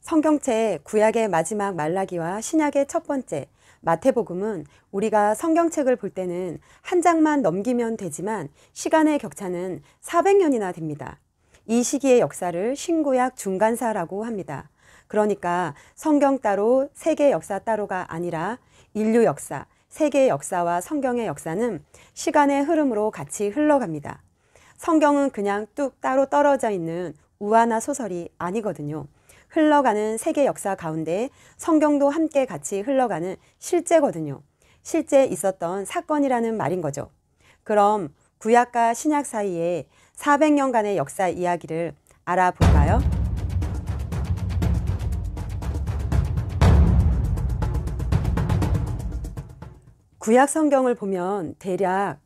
성경책 구약의 마지막 말라기와 신약의 첫 번째 마태복음은 우리가 성경책을 볼 때는 한 장만 넘기면 되지만 시간의 격차는 400년이나 됩니다. 이 시기의 역사를 신구약 중간사라고 합니다. 그러니까 성경 따로 세계 역사 따로가 아니라 인류 역사, 세계의 역사와 성경의 역사는 시간의 흐름으로 같이 흘러갑니다. 성경은 그냥 뚝 따로 떨어져 있는 우화나 소설이 아니거든요. 흘러가는 세계 역사 가운데 성경도 함께 같이 흘러가는 실제거든요. 실제 있었던 사건이라는 말인 거죠. 그럼 구약과 신약 사이에 400년간의 역사 이야기를 알아볼까요? 구약 성경을 보면 대략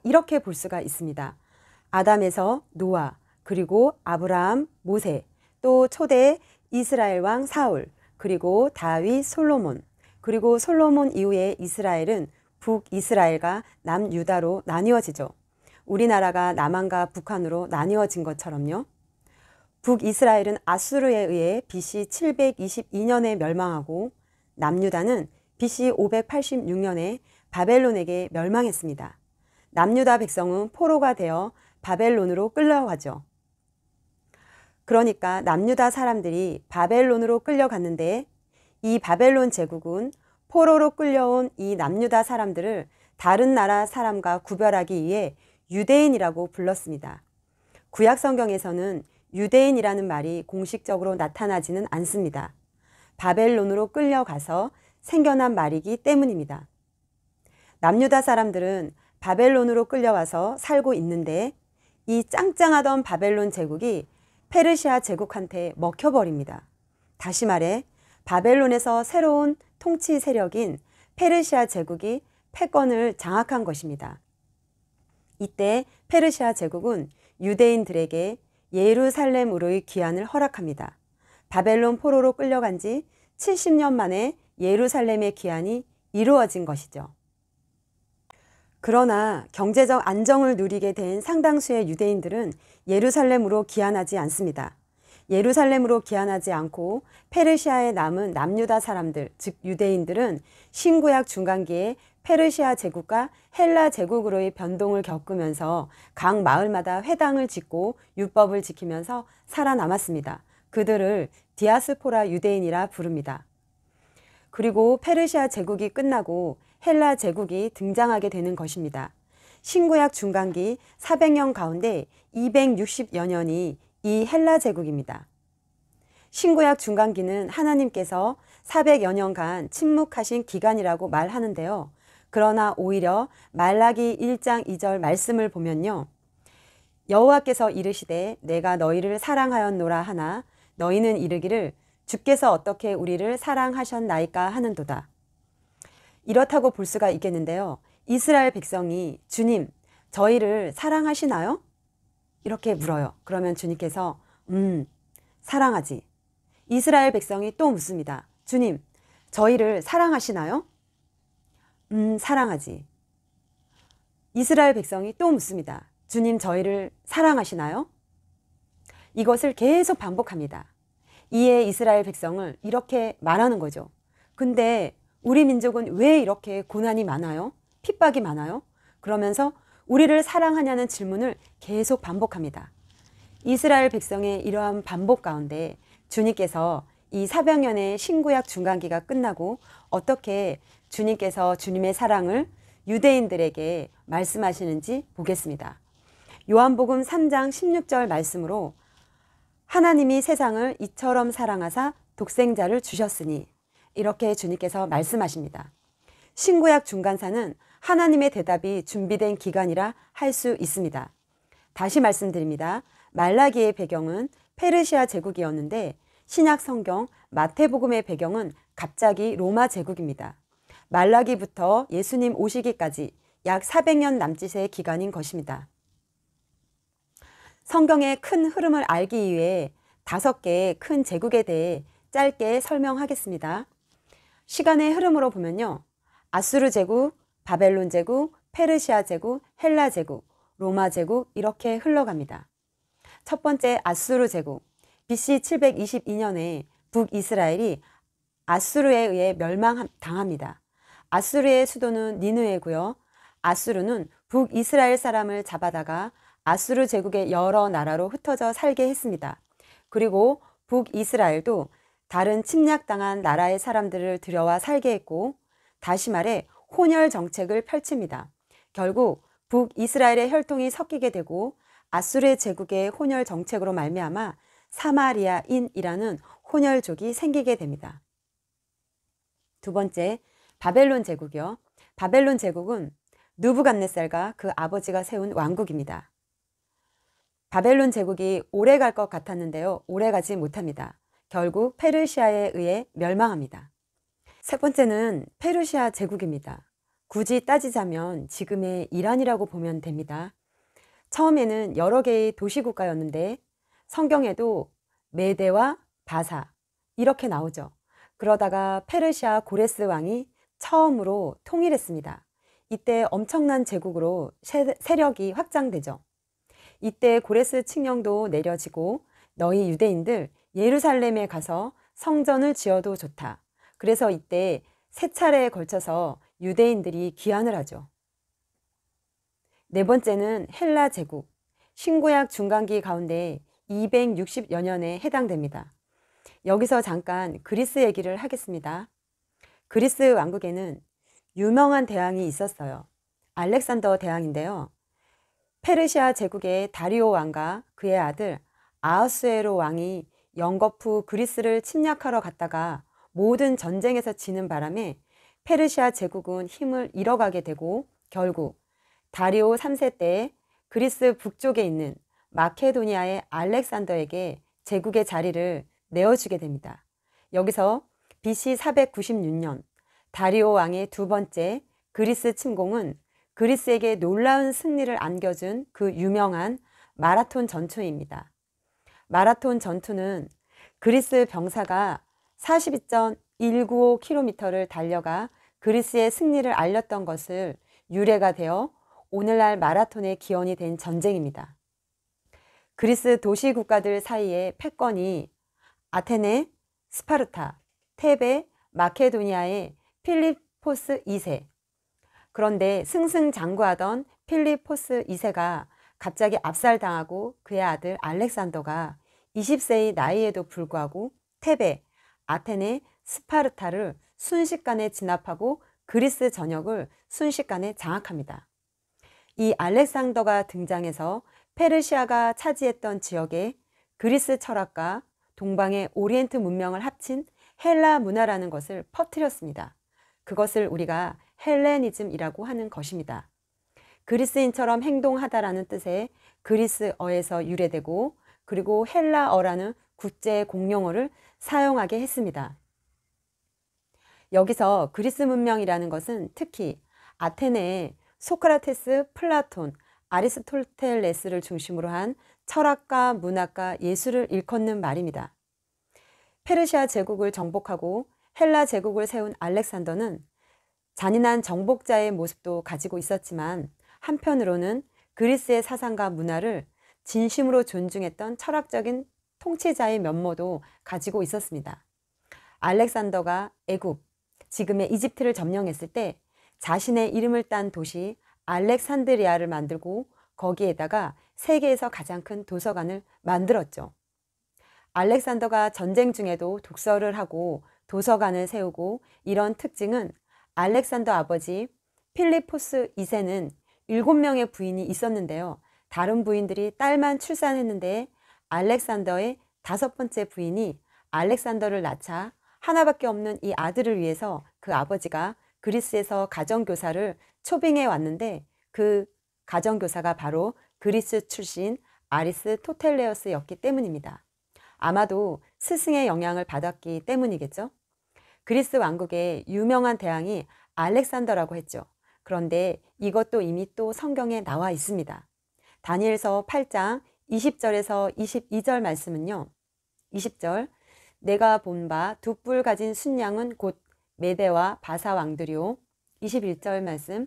이렇게 볼 수가 있습니다. 아담에서 노아, 그리고 아브라함, 모세, 또 초대 이스라엘 왕 사울, 그리고 다윗, 솔로몬, 그리고 솔로몬 이후에 이스라엘은 북이스라엘과 남유다로 나뉘어지죠. 우리나라가 남한과 북한으로 나뉘어진 것처럼요. 북이스라엘은 아수르에 의해 BC 722년에 멸망하고 남유다는 BC 586년에 바벨론에게 멸망했습니다. 남유다 백성은 포로가 되어 바벨론으로 끌려가죠. 그러니까 남유다 사람들이 바벨론으로 끌려갔는데 이 바벨론 제국은 포로로 끌려온 이 남유다 사람들을 다른 나라 사람과 구별하기 위해 유대인이라고 불렀습니다. 구약 성경에서는 유대인이라는 말이 공식적으로 나타나지는 않습니다. 바벨론으로 끌려가서 생겨난 말이기 때문입니다. 남유다 사람들은 바벨론으로 끌려와서 살고 있는데 이 짱짱하던 바벨론 제국이 페르시아 제국한테 먹혀버립니다. 다시 말해 바벨론에서 새로운 통치 세력인 페르시아 제국이 패권을 장악한 것입니다. 이때 페르시아 제국은 유대인들에게 예루살렘으로의 귀환을 허락합니다. 바벨론 포로로 끌려간 지 70년 만에 예루살렘의 귀환이 이루어진 것이죠. 그러나 경제적 안정을 누리게 된 상당수의 유대인들은 예루살렘으로 귀환하지 않습니다. 예루살렘으로 귀환하지 않고 페르시아에 남은 남유다 사람들, 즉 유대인들은 신구약 중간기에 페르시아 제국과 헬라 제국으로의 변동을 겪으면서 각 마을마다 회당을 짓고 율법을 지키면서 살아남았습니다. 그들을 디아스포라 유대인이라 부릅니다. 그리고 페르시아 제국이 끝나고 헬라 제국이 등장하게 되는 것입니다. 신구약 중간기 400년 가운데 260여 년이 이 헬라 제국입니다. 신구약 중간기는 하나님께서 400여 년간 침묵하신 기간이라고 말하는데요. 그러나 오히려 말라기 1장 2절 말씀을 보면요. 여호와께서 이르시되 내가 너희를 사랑하였노라 하나 너희는 이르기를 주께서 어떻게 우리를 사랑하셨나이까 하는도다. 이렇다고 볼 수가 있겠는데요. 이스라엘 백성이 주님, 저희를 사랑하시나요? 이렇게 물어요. 그러면 주님께서 사랑하지. 이스라엘 백성이 또 묻습니다. 주님, 저희를 사랑하시나요? 사랑하지. 이스라엘 백성이 또 묻습니다. 주님, 저희를 사랑하시나요? 이것을 계속 반복합니다. 이에 이스라엘 백성을 이렇게 말하는 거죠. 근데 우리 민족은 왜 이렇게 고난이 많아요? 핍박이 많아요? 그러면서 우리를 사랑하냐는 질문을 계속 반복합니다. 이스라엘 백성의 이러한 반복 가운데 주님께서 이 400년의 신구약 중간기가 끝나고 어떻게 주님께서 주님의 사랑을 유대인들에게 말씀하시는지 보겠습니다. 요한복음 3장 16절 말씀으로 하나님이 세상을 이처럼 사랑하사 독생자를 주셨으니 이렇게 주님께서 말씀하십니다. 신구약 중간사는 하나님의 대답이 준비된 기간이라 할 수 있습니다. 다시 말씀드립니다. 말라기의 배경은 페르시아 제국이었는데 신약 성경 마태복음의 배경은 갑자기 로마 제국입니다. 말라기부터 예수님 오시기까지 약 400년 남짓의 기간인 것입니다. 성경의 큰 흐름을 알기 위해 5개의 큰 제국에 대해 짧게 설명하겠습니다. 시간의 흐름으로 보면요. 아수르 제국, 바벨론 제국, 페르시아 제국, 헬라 제국, 로마 제국 이렇게 흘러갑니다. 첫 번째 아수르 제국, BC 722년에 북이스라엘이 아수르에 의해 멸망당합니다. 아수르의 수도는 니느웨고요. 아수르는 북이스라엘 사람을 잡아다가 아수르 제국의 여러 나라로 흩어져 살게 했습니다. 그리고 북이스라엘도 다른 침략당한 나라의 사람들을 들여와 살게 했고, 다시 말해 혼혈 정책을 펼칩니다. 결국 북이스라엘의 혈통이 섞이게 되고 아수르 제국의 혼혈 정책으로 말미암아 사마리아인이라는 혼혈족이 생기게 됩니다. 두 번째, 바벨론 제국이요. 바벨론 제국은 느부갓네살과 그 아버지가 세운 왕국입니다. 바벨론 제국이 오래 갈 것 같았는데요. 오래 가지 못합니다. 결국 페르시아에 의해 멸망합니다. 세 번째는 페르시아 제국입니다. 굳이 따지자면 지금의 이란이라고 보면 됩니다. 처음에는 여러 개의 도시국가였는데 성경에도 메대와 바사 이렇게 나오죠. 그러다가 페르시아 고레스 왕이 처음으로 통일했습니다. 이때 엄청난 제국으로 세력이 확장되죠. 이때 고레스 칙령도 내려지고 너희 유대인들 예루살렘에 가서 성전을 지어도 좋다. 그래서 이때 세 차례에 걸쳐서 유대인들이 귀환을 하죠. 네 번째는 헬라 제국, 신구약 중간기 가운데 260여 년에 해당됩니다. 여기서 잠깐 그리스 얘기를 하겠습니다. 그리스 왕국에는 유명한 대왕이 있었어요. 알렉산더 대왕인데요. 페르시아 제국의 다리오 왕과 그의 아들 아하수에로 왕이 영겁 후 그리스를 침략하러 갔다가 모든 전쟁에서 지는 바람에 페르시아 제국은 힘을 잃어가게 되고 결국 다리오 3세 때 그리스 북쪽에 있는 마케도니아의 알렉산더에게 제국의 자리를 내어주게 됩니다. 여기서 BC 496년 다리오 왕의 두 번째 그리스 침공은 그리스에게 놀라운 승리를 안겨준 그 유명한 마라톤 전투입니다. 마라톤 전투는 그리스 병사가 42.195km를 달려가 그리스의 승리를 알렸던 것을 유래가 되어 오늘날 마라톤의 기원이 된 전쟁입니다. 그리스 도시 국가들 사이의 패권이 아테네, 스파르타, 테베, 마케도니아의 필리포스 2세. 그런데 승승장구하던 필리포스 2세가 갑자기 압살당하고 그의 아들 알렉산더가 20세의 나이에도 불구하고 테베, 아테네, 스파르타를 순식간에 진압하고 그리스 전역을 순식간에 장악합니다. 이 알렉산더가 등장해서 페르시아가 차지했던 지역에 그리스 철학과 동방의 오리엔트 문명을 합친 헬라 문화라는 것을 퍼뜨렸습니다. 그것을 우리가 헬레니즘이라고 하는 것입니다. 그리스인처럼 행동하다라는 뜻의 그리스어에서 유래되고 그리고 헬라어라는 국제 공용어를 사용하게 했습니다. 여기서 그리스 문명이라는 것은 특히 아테네의 소크라테스, 플라톤, 아리스토텔레스를 중심으로 한 철학과 문학과 예술을 일컫는 말입니다. 페르시아 제국을 정복하고 헬라 제국을 세운 알렉산더는 잔인한 정복자의 모습도 가지고 있었지만 한편으로는 그리스의 사상과 문화를 진심으로 존중했던 철학적인 통치자의 면모도 가지고 있었습니다. 알렉산더가 애굽, 지금의 이집트를 점령했을 때 자신의 이름을 딴 도시 알렉산드리아를 만들고 거기에다가 세계에서 가장 큰 도서관을 만들었죠. 알렉산더가 전쟁 중에도 독서를 하고 도서관을 세우고 이런 특징은 알렉산더 아버지 필리포스 2세는 7명의 부인이 있었는데요. 다른 부인들이 딸만 출산했는데 알렉산더의 5번째 부인이 알렉산더를 낳자 하나밖에 없는 이 아들을 위해서 그 아버지가 그리스에서 가정교사를 초빙해 왔는데 그 가정교사가 바로 그리스 출신 아리스토텔레스였기 때문입니다. 아마도 스승의 영향을 받았기 때문이겠죠. 그리스 왕국의 유명한 대왕이 알렉산더라고 했죠. 그런데 이것도 이미 또 성경에 나와 있습니다. 다니엘서 8장 20절에서 22절 말씀은요. 20절 내가 본 바 두 뿔 가진 순양은 곧 메대와 바사 왕들이요. 21절 말씀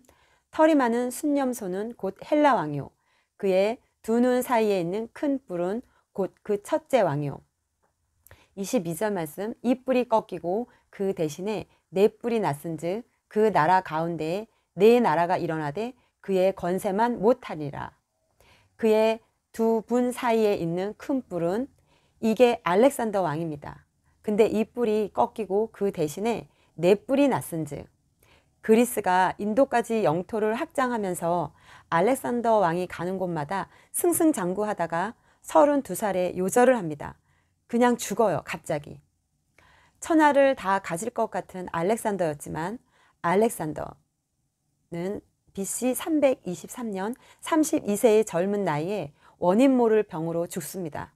털이 많은 순념소는 곧 헬라 왕이요. 그의 두 눈 사이에 있는 큰 뿔은 곧 그 첫째 왕이요. 22절 말씀, 이 뿔이 꺾이고 그 대신에 네 뿔이 났은즉 그 나라 가운데에 네 나라가 일어나되 그의 권세만 못하리라. 그의 두 분 사이에 있는 큰 뿔은 이게 알렉산더 왕입니다. 근데 이 뿔이 꺾이고 그 대신에 네 뿔이 났은즉 그리스가 인도까지 영토를 확장하면서 알렉산더 왕이 가는 곳마다 승승장구하다가 32살에 요절을 합니다. 그냥 죽어요, 갑자기. 천하를 다 가질 것 같은 알렉산더였지만 알렉산더는 BC 323년 32세의 젊은 나이에 원인 모를 병으로 죽습니다.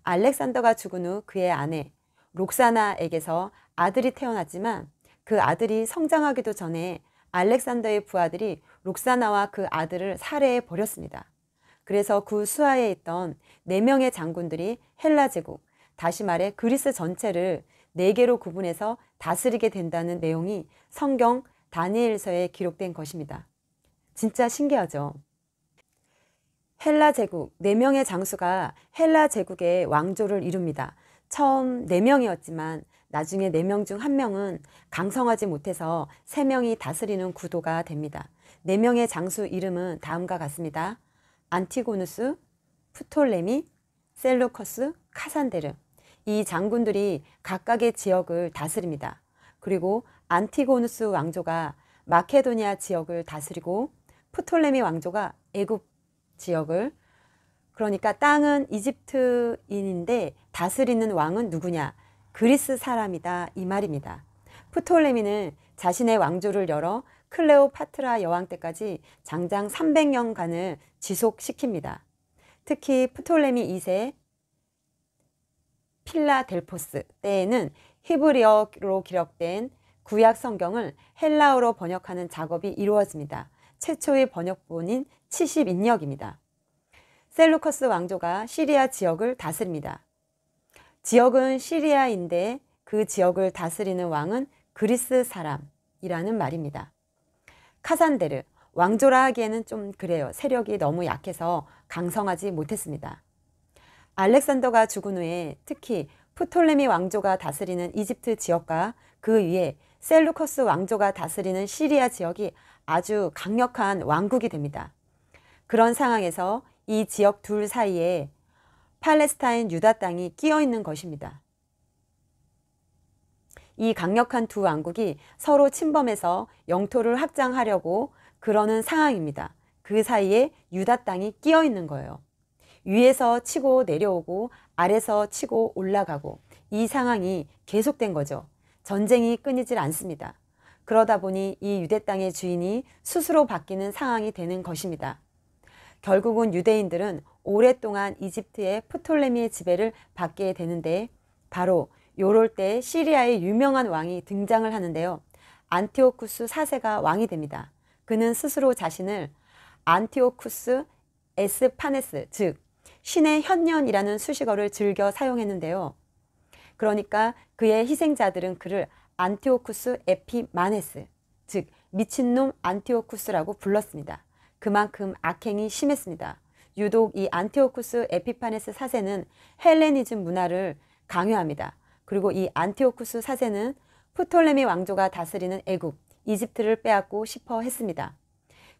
알렉산더가 죽은 후 그의 아내 록사나에게서 아들이 태어났지만 그 아들이 성장하기도 전에 알렉산더의 부하들이 록사나와 그 아들을 살해해 버렸습니다. 그래서 그 수하에 있던 4명의 장군들이 헬라 제국, 다시 말해 그리스 전체를 4개로 구분해서 다스리게 된다는 내용이 성경 다니엘서에 기록된 것입니다. 진짜 신기하죠? 헬라 제국 4명의 장수가 헬라 제국의 왕조를 이룹니다. 처음 4명이었지만 나중에 4명 중 1명은 강성하지 못해서 3명이 다스리는 구도가 됩니다. 4명의 장수 이름은 다음과 같습니다. 안티고누스, 프톨레미, 셀루커스, 카산데르. 이 장군들이 각각의 지역을 다스립니다. 그리고 안티고누스 왕조가 마케도니아 지역을 다스리고 프톨레미 왕조가 애굽 지역을, 그러니까 땅은 이집트인인데 다스리는 왕은 누구냐? 그리스 사람이다, 이 말입니다. 프톨레미는 자신의 왕조를 열어 클레오파트라 여왕 때까지 장장 300년간을 지속시킵니다. 특히 프톨레미 2세 필라델포스 때에는 히브리어로 기록된 구약 성경을 헬라어로 번역하는 작업이 이루어집니다. 최초의 번역본인 70인역입니다. 셀루커스 왕조가 시리아 지역을 다스립니다. 지역은 시리아인데 그 지역을 다스리는 왕은 그리스 사람이라는 말입니다. 카산데르, 왕조라 하기에는 좀 그래요. 세력이 너무 약해서 강성하지 못했습니다. 알렉산더가 죽은 후에 특히 프톨레미 왕조가 다스리는 이집트 지역과 그 위에 셀루커스 왕조가 다스리는 시리아 지역이 아주 강력한 왕국이 됩니다. 그런 상황에서 이 지역 둘 사이에 팔레스타인 유다 땅이 끼어 있는 것입니다. 이 강력한 두 왕국이 서로 침범해서 영토를 확장하려고 그러는 상황입니다. 그 사이에 유다 땅이 끼어 있는 거예요. 위에서 치고 내려오고 아래서 치고 올라가고 이 상황이 계속된 거죠. 전쟁이 끊이질 않습니다. 그러다 보니 이 유대 땅의 주인이 스스로 바뀌는 상황이 되는 것입니다. 결국은 유대인들은 오랫동안 이집트의 프톨레미의 지배를 받게 되는데 바로 요럴 때 시리아의 유명한 왕이 등장을 하는데요. 안티오쿠스 4세가 왕이 됩니다. 그는 스스로 자신을 안티오쿠스 에스파네스, 즉 신의 현년이라는 수식어를 즐겨 사용했는데요. 그러니까 그의 희생자들은 그를 안티오쿠스 에피마네스, 즉 미친놈 안티오쿠스라고 불렀습니다. 그만큼 악행이 심했습니다. 유독 이 안티오쿠스 에피파네스 4세는 헬레니즘 문화를 강요합니다. 그리고 이 안티오쿠스 4세는 프톨레미 왕조가 다스리는 애굽, 이집트를 빼앗고 싶어 했습니다.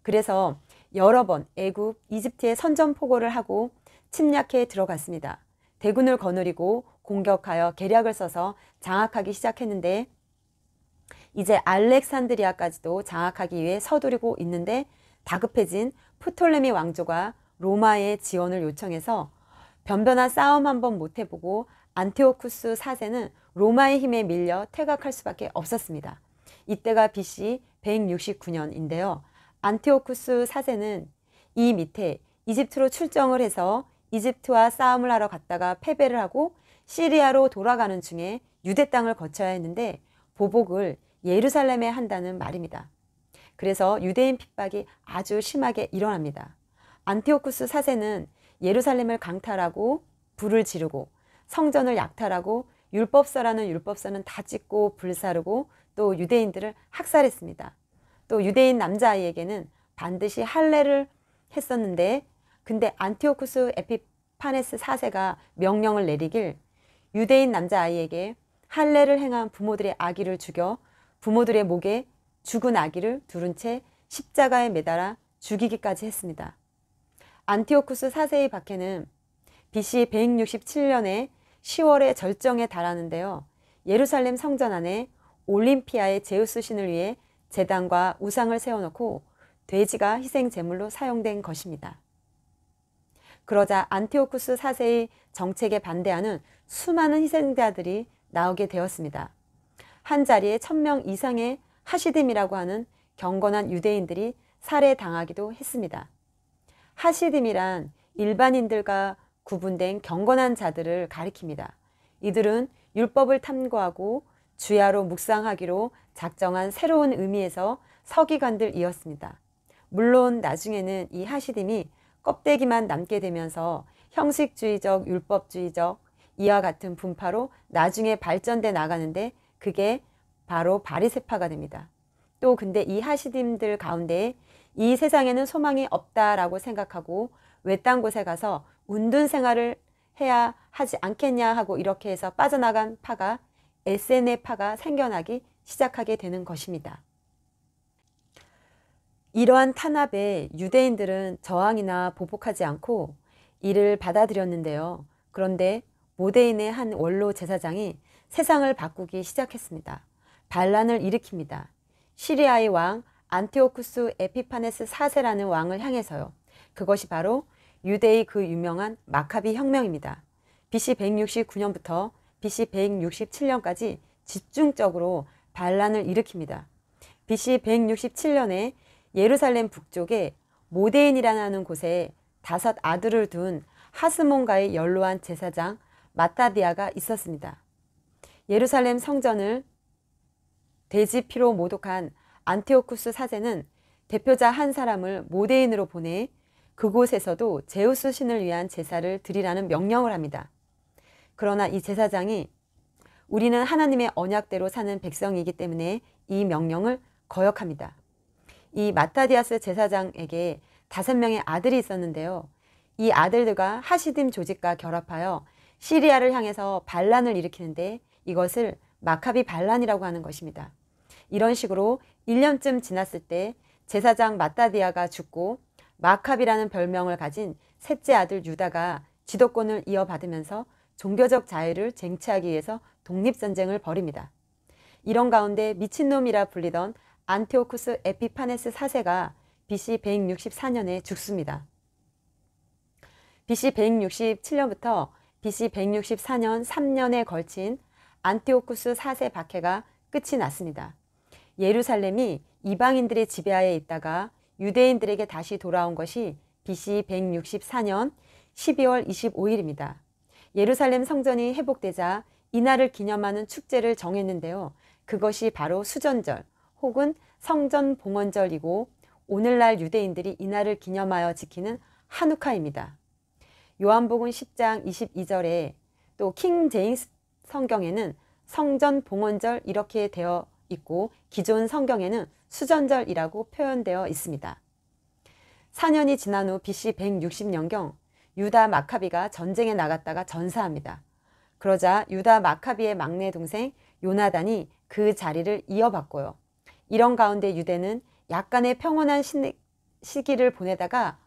그래서 여러 번 애굽, 이집트에 선전포고를 하고 침략해 들어갔습니다. 대군을 거느리고 공격하여 계략을 써서 장악하기 시작했는데 이제 알렉산드리아까지도 장악하기 위해 서두르고 있는데 다급해진 프톨레미 왕조가 로마의 지원을 요청해서 변변한 싸움 한번 못 해보고 안티오쿠스 4세는 로마의 힘에 밀려 퇴각할 수밖에 없었습니다. 이때가 BC 169년인데요. 안티오쿠스 4세는 이 밑에 이집트로 출정을 해서 이집트와 싸움을 하러 갔다가 패배를 하고 시리아로 돌아가는 중에 유대 땅을 거쳐야 했는데 보복을 예루살렘에 한다는 말입니다. 그래서 유대인 핍박이 아주 심하게 일어납니다. 안티오쿠스 4세는 예루살렘을 강탈하고 불을 지르고 성전을 약탈하고 율법서라는 율법서는 다 찢고 불사르고 또 유대인들을 학살했습니다. 또 유대인 남자아이에게는 반드시 할례를 했었는데 근데 안티오쿠스 에피파네스 4세가 명령을 내리길 유대인 남자아이에게 할례를 행한 부모들의 아기를 죽여 부모들의 목에 죽은 아기를 두른 채 십자가에 매달아 죽이기까지 했습니다. 안티오쿠스 4세의 박해는 BC 167년에 10월에 절정에 달하는데요. 예루살렘 성전 안에 올림피아의 제우스 신을 위해 제단과 우상을 세워놓고 돼지가 희생 제물로 사용된 것입니다. 그러자 안티오쿠스 4세의 정책에 반대하는 수많은 희생자들이 나오게 되었습니다. 한 자리에 1000명 이상의 하시딤이라고 하는 경건한 유대인들이 살해당하기도 했습니다. 하시딤이란 일반인들과 구분된 경건한 자들을 가리킵니다. 이들은 율법을 탐구하고 주야로 묵상하기로 작정한 새로운 의미에서 서기관들이었습니다. 물론 나중에는 이 하시딤이 껍데기만 남게 되면서 형식주의적, 율법주의적 이와 같은 분파로 나중에 발전돼 나가는데 그게 바로 바리새파가 됩니다. 또 근데 이 하시딤들 가운데 이 세상에는 소망이 없다라고 생각하고 외딴 곳에 가서 운둔 생활을 해야 하지 않겠냐 하고 이렇게 해서 빠져나간 파가 에세네 파가 생겨나기 시작하게 되는 것입니다. 이러한 탄압에 유대인들은 저항이나 보복하지 않고 이를 받아들였는데요. 그런데 모데인의 한 원로 제사장이 세상을 바꾸기 시작했습니다. 반란을 일으킵니다. 시리아의 왕 안티오쿠스 에피파네스 4세라는 왕을 향해서요. 그것이 바로 유대의 그 유명한 마카비 혁명입니다. BC 169년부터 BC 167년까지 집중적으로 반란을 일으킵니다. BC 167년에 예루살렘 북쪽에 모데인이라는 곳에 5 아들을 둔 하스몬가의 연로한 제사장 마타디아가 있었습니다. 예루살렘 성전을 돼지 피로 모독한 안티오쿠스 4세는 대표자 한 사람을 모데인으로 보내 그곳에서도 제우스 신을 위한 제사를 드리라는 명령을 합니다. 그러나 이 제사장이 우리는 하나님의 언약대로 사는 백성이기 때문에 이 명령을 거역합니다. 이 마타디아스 제사장에게 5명의 아들이 있었는데요. 이 아들들과 하시딤 조직과 결합하여 시리아를 향해서 반란을 일으키는데 이것을 마카비 반란이라고 하는 것입니다. 이런 식으로 1년쯤 지났을 때 제사장 마타디아가 죽고 마카비라는 별명을 가진 셋째 아들 유다가 지도권을 이어받으면서 종교적 자유를 쟁취하기 위해서 독립전쟁을 벌입니다. 이런 가운데 미친놈이라 불리던 안티오쿠스 에피파네스 4세가 BC 164년에 죽습니다. BC 167년부터 BC 164년 3년에 걸친 안티오쿠스 4세 박해가 끝이 났습니다. 예루살렘이 이방인들의 지배하에 있다가 유대인들에게 다시 돌아온 것이 BC 164년 12월 25일입니다. 예루살렘 성전이 회복되자 이날을 기념하는 축제를 정했는데요. 그것이 바로 수전절 혹은 성전 봉헌절이고 오늘날 유대인들이 이날을 기념하여 지키는 하누카입니다. 요한복음 10장 22절에 또 킹 제임스 성경에는 성전 봉헌절 이렇게 되어 있고 기존 성경에는 수전절이라고 표현되어 있습니다. 4년이 지난 후 BC 160년경 유다 마카비가 전쟁에 나갔다가 전사합니다. 그러자 유다 마카비의 막내 동생 요나단이 그 자리를 이어받고요. 이런 가운데 유대는 약간의 평온한 시기를 보내다가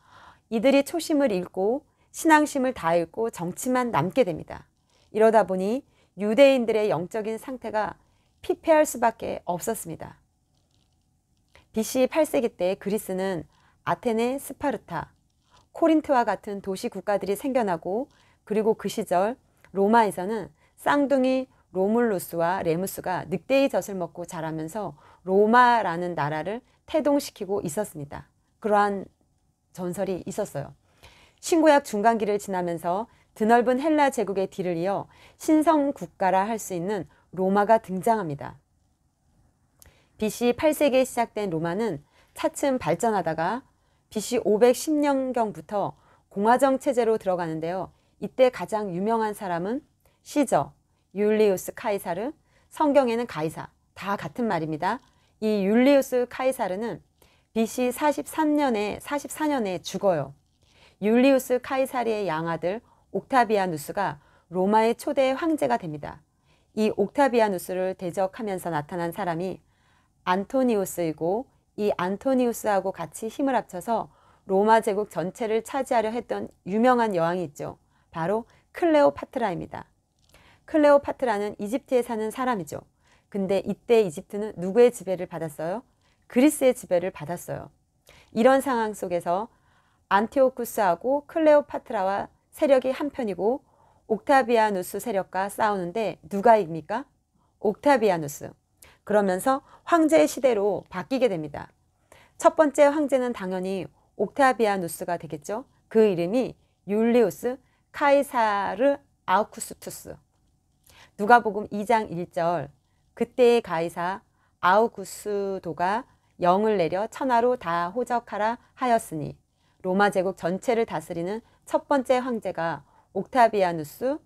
이들이 초심을 잃고 신앙심을 다 잃고 정치만 남게 됩니다. 이러다 보니 유대인들의 영적인 상태가 피폐할 수밖에 없었습니다. BC 8세기 때 그리스는 아테네, 스파르타, 코린트와 같은 도시 국가들이 생겨나고 그리고 그 시절 로마에서는 쌍둥이 로물루스와 레무스가 늑대의 젖을 먹고 자라면서 로마라는 나라를 태동시키고 있었습니다. 그러한 전설이 있었어요. 신구약 중간기를 지나면서 드넓은 헬라 제국의 뒤를 이어 신성 국가라 할 수 있는 로마가 등장합니다. BC 8세기에 시작된 로마는 차츰 발전하다가 BC 510년경부터 공화정 체제로 들어가는데요. 이때 가장 유명한 사람은 시저, 율리우스 카이사르, 성경에는 가이사, 다 같은 말입니다. 이 율리우스 카이사르는 BC 44년에 죽어요. 율리우스 카이사르의 양아들 옥타비아누스가 로마의 초대 황제가 됩니다. 이 옥타비아누스를 대적하면서 나타난 사람이 안토니우스이고, 이 안토니우스하고 같이 힘을 합쳐서 로마 제국 전체를 차지하려 했던 유명한 여왕이 있죠. 바로 클레오파트라입니다. 클레오파트라는 이집트에 사는 사람이죠. 근데 이때 이집트는 누구의 지배를 받았어요? 그리스의 지배를 받았어요. 이런 상황 속에서 안티오쿠스하고 클레오파트라와 세력이 한편이고 옥타비아누스 세력과 싸우는데 누가 이깁니까? 옥타비아누스. 그러면서 황제의 시대로 바뀌게 됩니다. 첫 번째 황제는 당연히 옥타비아누스가 되겠죠. 그 이름이 율리우스 카이사르 아우구스투스. 누가복음 2장 1절, 그때의 가이사 아우구스도가 영을 내려 천하로 다 호적하라 하였으니, 로마 제국 전체를 다스리는 첫 번째 황제가 옥타비아누스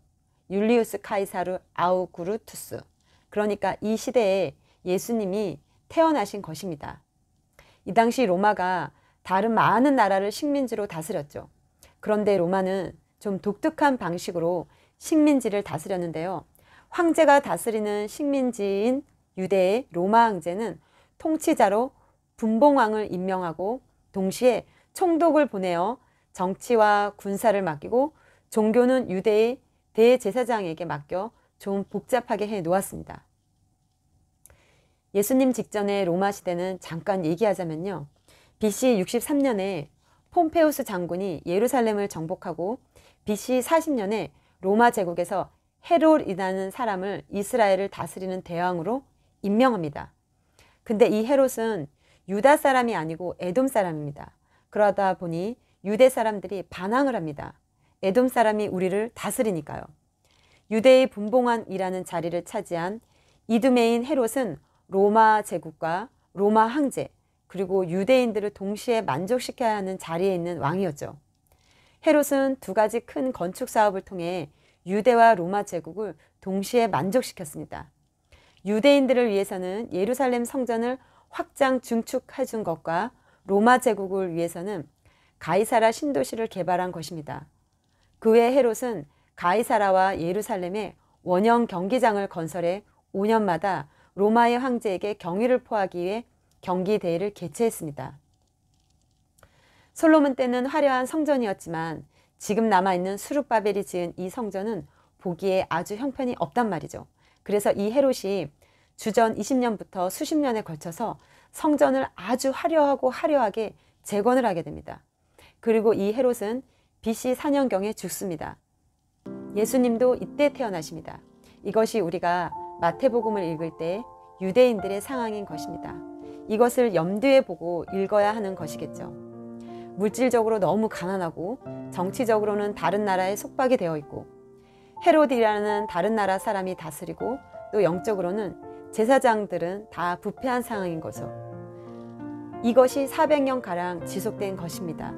율리우스 카이사르 아우구르투스. 그러니까 이 시대에 예수님이 태어나신 것입니다. 이 당시 로마가 다른 많은 나라를 식민지로 다스렸죠. 그런데 로마는 좀 독특한 방식으로 식민지를 다스렸는데요. 황제가 다스리는 식민지인 유대의 로마 황제는 통치자로 분봉왕을 임명하고 동시에 총독을 보내어 정치와 군사를 맡기고 종교는 유대의 대제사장에게 맡겨 좀 복잡하게 해 놓았습니다. 예수님 직전의 로마 시대는 잠깐 얘기하자면요. BC 63년에 폼페우스 장군이 예루살렘을 정복하고 BC 40년에 로마 제국에서 헤롯이라는 사람을 이스라엘을 다스리는 대왕으로 임명합니다. 근데 이 헤롯은 유다 사람이 아니고 에돔 사람입니다. 그러다 보니 유대 사람들이 반항을 합니다. 에돔 사람이 우리를 다스리니까요. 유대의 분봉왕이라는 자리를 차지한 이두메인 헤롯은 로마 제국과 로마 황제 그리고 유대인들을 동시에 만족시켜야 하는 자리에 있는 왕이었죠. 헤롯은 두 가지 큰 건축 사업을 통해 유대와 로마 제국을 동시에 만족시켰습니다. 유대인들을 위해서는 예루살렘 성전을 확장 증축해 준 것과 로마 제국을 위해서는 가이사라 신도시를 개발한 것입니다. 그 외 헤롯은 가이사라와 예루살렘에 원형 경기장을 건설해 5년마다 로마의 황제에게 경의를 표하기 위해 경기대회를 개최했습니다. 솔로몬 때는 화려한 성전이었지만 지금 남아있는 수룹바벨이 지은 이 성전은 보기에 아주 형편이 없단 말이죠. 그래서 이 헤롯이 주전 20년부터 수십 년에 걸쳐서 성전을 아주 화려하게 재건을 하게 됩니다. 그리고 이 헤롯은 BC 4년경에 죽습니다. 예수님도 이때 태어나십니다. 이것이 우리가 마태복음을 읽을 때 유대인들의 상황인 것입니다. 이것을 염두에 보고 읽어야 하는 것이겠죠. 물질적으로 너무 가난하고 정치적으로는 다른 나라에 속박이 되어 있고 헤롯이라는 다른 나라 사람이 다스리고 또 영적으로는 제사장들은 다 부패한 상황인 거죠. 이것이 400년가량 지속된 것입니다.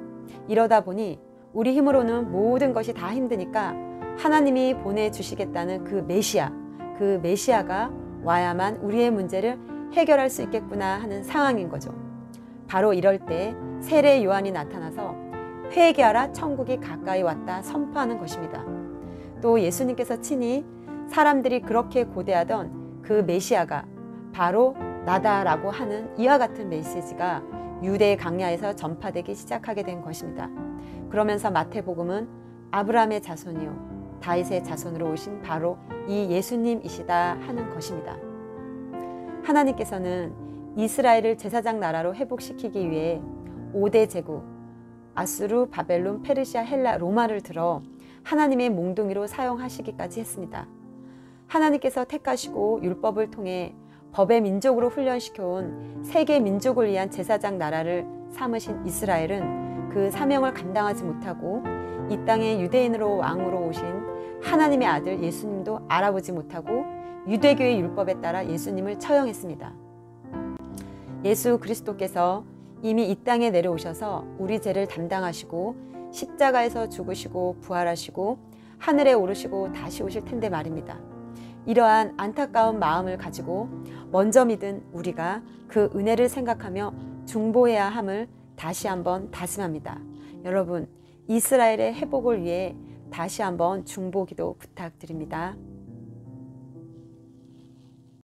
이러다 보니 우리 힘으로는 모든 것이 다 힘드니까 하나님이 보내주시겠다는 그 메시아가 와야만 우리의 문제를 해결할 수 있겠구나 하는 상황인 거죠. 바로 이럴 때 세례 요한이 나타나서 회개하라 천국이 가까이 왔다 선포하는 것입니다. 또 예수님께서 친히 사람들이 그렇게 고대하던 그 메시아가 바로 나다라고 하는 이와 같은 메시지가 유대 강야에서 전파되기 시작하게 된 것입니다. 그러면서 마태복음은 아브라함의 자손이요 다윗의 자손으로 오신 바로 이 예수님이시다 하는 것입니다. 하나님께서는 이스라엘을 제사장 나라로 회복시키기 위해 5대 제국 아수르, 바벨론, 페르시아, 헬라, 로마를 들어 하나님의 몽둥이로 사용하시기까지 했습니다. 하나님께서 택하시고 율법을 통해 법의 민족으로 훈련시켜온 세계 민족을 위한 제사장 나라를 삼으신 이스라엘은 그 사명을 감당하지 못하고 이 땅에 유대인으로 왕으로 오신 하나님의 아들 예수님도 알아보지 못하고 유대교의 율법에 따라 예수님을 처형했습니다. 예수 그리스도께서 이미 이 땅에 내려오셔서 우리 죄를 담당하시고 십자가에서 죽으시고 부활하시고 하늘에 오르시고 다시 오실 텐데 말입니다. 이러한 안타까운 마음을 가지고 먼저 믿은 우리가 그 은혜를 생각하며 중보해야 함을 다시 한번 다짐합니다. 여러분, 이스라엘의 회복을 위해 다시 한번 중보기도 부탁드립니다.